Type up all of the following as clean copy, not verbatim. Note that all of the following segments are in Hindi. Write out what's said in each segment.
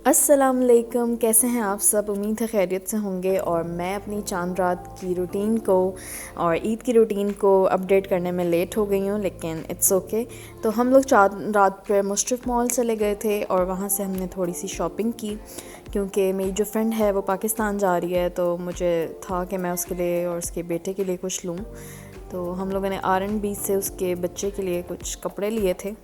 अस्सलामुअलैकुम, कैसे हैं आप सब। उम्मीद है खैरियत से होंगे। और मैं अपनी चांद रात की रूटीन को और ईद की रूटीन को अपडेट करने में लेट हो गई हूँ, लेकिन इट्स ओके। तो हम लोग चांद रात पे मुश्रिफ मॉल चले गए थे और वहाँ से हमने थोड़ी सी शॉपिंग की, क्योंकि मेरी जो फ्रेंड है वो पाकिस्तान जा रही है, तो मुझे था कि मैं उसके लिए और उसके बेटे के लिए कुछ लूँ। तो हम लोगों ने R&B से उसके बच्चे के लिए कुछ कपड़े लिए थे।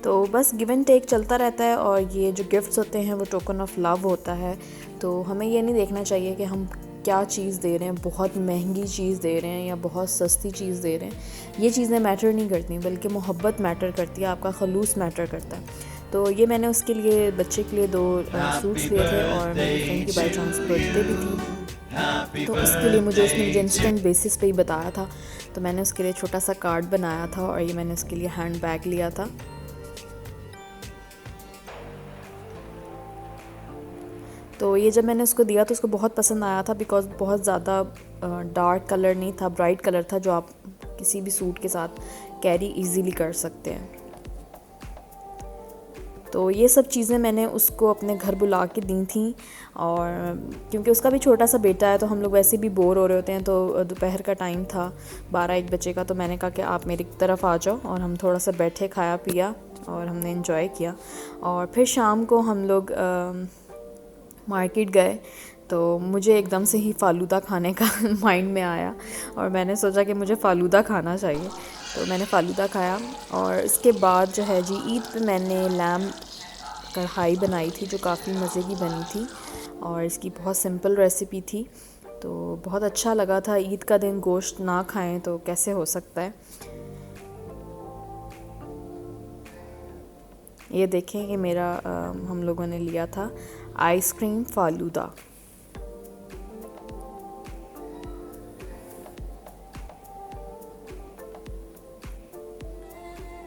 तो बस गिव एंड टेक चलता रहता है, और ये जो गिफ्ट्स होते हैं वो टोकन ऑफ लव होता है। तो हमें ये नहीं देखना चाहिए कि हम क्या चीज़ दे रहे हैं, बहुत महंगी चीज़ दे रहे हैं या बहुत सस्ती चीज़ दे रहे हैं। ये चीज़ें मैटर नहीं करती, बल्कि मोहब्बत मैटर करती है, आपका खलूस मैटर करता है। तो ये मैंने उसके लिए, बच्चे के लिए 2 सूट्स लिए थे, और मेरी फ्रेंड की बाई चांस बर्थडे भी थी, तो उसके लिए मुझे इंस्टेंट बेसिस पे ही बताया था। तो मैंने उसके लिए छोटा सा कार्ड बनाया था, और ये मैंने उसके लिए हैंड बैग लिया था। तो ये जब मैंने उसको दिया तो उसको बहुत पसंद आया था, बिकॉज़ बहुत ज़्यादा डार्क कलर नहीं था, ब्राइट कलर था, जो आप किसी भी सूट के साथ कैरी इजीली कर सकते हैं। तो ये सब चीज़ें मैंने उसको अपने घर बुला के दी थी। और क्योंकि उसका भी छोटा सा बेटा है, तो हम लोग वैसे भी बोर हो रहे होते हैं, तो दोपहर का टाइम था, 12-1 बजे का। तो मैंने कहा कि आप मेरी तरफ आ जाओ, और हम थोड़ा सा बैठे, खाया पिया और हमने इन्जॉय किया। और फिर शाम को हम लोग मार्केट गए। तो मुझे एकदम से ही फ़ालूदा खाने का माइंड में आया, और मैंने सोचा कि मुझे फ़ालूदा खाना चाहिए। तो मैंने फ़ालूदा खाया। और इसके बाद जो है जी, ईद पे मैंने लैम कढ़ाई बनाई थी, जो काफ़ी मज़े की बनी थी, और इसकी बहुत सिंपल रेसिपी थी। तो बहुत अच्छा लगा था। ईद का दिन गोश्त ना खाएं तो कैसे हो सकता है। ये देखें कि मेरा हम लोगों ने लिया था आइसक्रीम फ़ालूदा।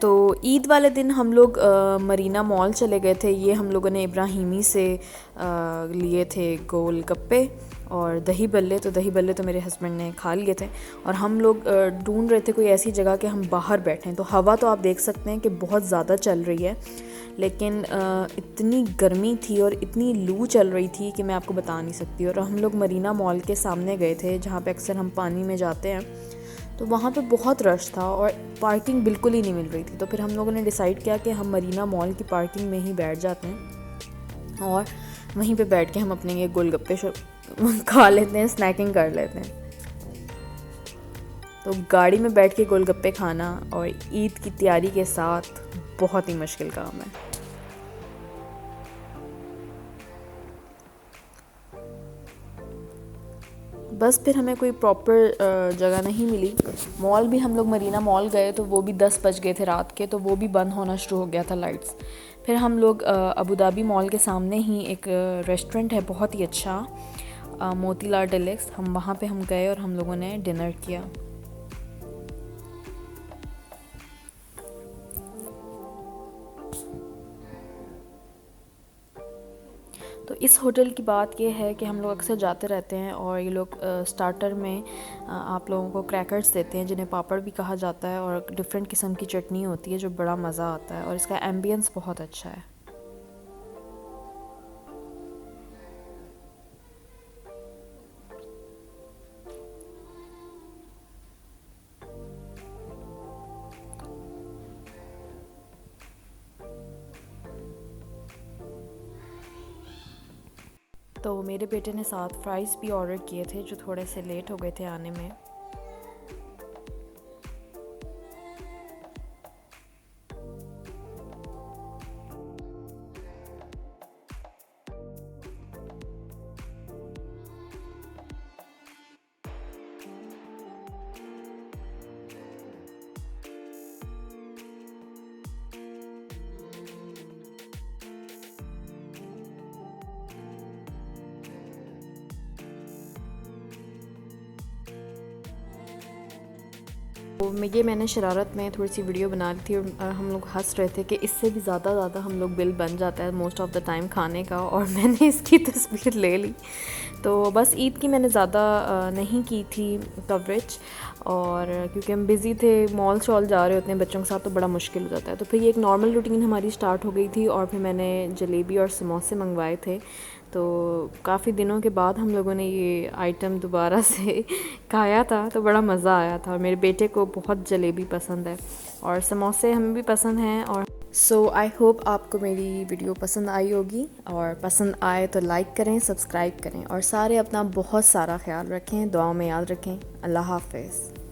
तो ईद वाले दिन हम लोग मरीना मॉल चले गए थे। ये हम लोगों ने इब्राहिमी से लिए थे गोल गप्पे और दही बल्ले। तो दही बल्ले तो मेरे हस्बैंड ने खा लिए थे, और हम लोग ढूंढ रहे थे कोई ऐसी जगह कि हम बाहर बैठें। तो हवा तो आप देख सकते हैं कि बहुत ज़्यादा चल रही है, लेकिन इतनी गर्मी थी और इतनी लू चल रही थी कि मैं आपको बता नहीं सकती। और हम लोग मरीना मॉल के सामने गए थे, जहाँ पे अक्सर हम पानी में जाते हैं। तो वहाँ पे बहुत रश था और पार्किंग बिल्कुल ही नहीं मिल रही थी। तो फिर हम लोगों ने डिसाइड किया कि हम मरीना मॉल की पार्किंग में ही बैठ जाते हैं, और वहीं पे बैठ के हम अपने ये गोलगप्पे खा लेते हैं, स्नैकिंग कर लेते हैं। तो गाड़ी में बैठ के गोलगप्पे खाना और ईद की तैयारी के साथ बहुत ही मुश्किल काम है। बस फिर हमें कोई प्रॉपर जगह नहीं मिली। मॉल भी हम लोग मरीना मॉल गए तो वो भी 10 बज गए थे रात के, तो वो भी बंद होना शुरू हो गया था लाइट्स। फिर हम लोग अबू धाबी मॉल के सामने ही एक रेस्टोरेंट है बहुत ही अच्छा, मोतीलाल डिलेक्स, हम वहाँ पे हम गए और हम लोगों ने डिनर किया। तो इस होटल की बात ये है कि हम लोग अक्सर जाते रहते हैं, और ये लोग स्टार्टर में आप लोगों को क्रैकर्स देते हैं, जिन्हें पापड़ भी कहा जाता है, और डिफरेंट किस्म की चटनी होती है, जो बड़ा मज़ा आता है, और इसका एम्बियंस बहुत अच्छा है। तो मेरे बेटे ने साथ फ्राइज़ भी ऑर्डर किए थे, जो थोड़े से लेट हो गए थे आने में। ये मैंने शरारत में थोड़ी सी वीडियो बना ली थी और हम लोग हंस रहे थे कि इससे भी ज़्यादा हम लोग बिल बन जाता है मोस्ट ऑफ़ द टाइम खाने का, और मैंने इसकी तस्वीर ले ली। तो बस ईद की मैंने ज़्यादा नहीं की थी कवरेज, और क्योंकि हम बिज़ी थे, मॉल शॉल जा रहे होते हैं बच्चों के साथ तो बड़ा मुश्किल हो जाता है। तो फिर ये एक नॉर्मल रूटीन हमारी स्टार्ट हो गई थी, और फिर मैंने जलेबी और समोसे मंगवाए थे। तो काफ़ी दिनों के बाद हम लोगों ने ये आइटम दोबारा से खाया था, तो बड़ा मज़ा आया था। मेरे बेटे को बहुत जलेबी पसंद है और समोसे हमें भी पसंद हैं। और सो आई होप आपको मेरी वीडियो पसंद आई होगी, और पसंद आए तो लाइक करें, सब्सक्राइब करें, और सारे अपना बहुत सारा ख्याल रखें, दुआओं में याद रखें। अल्लाह हाफ़िज़।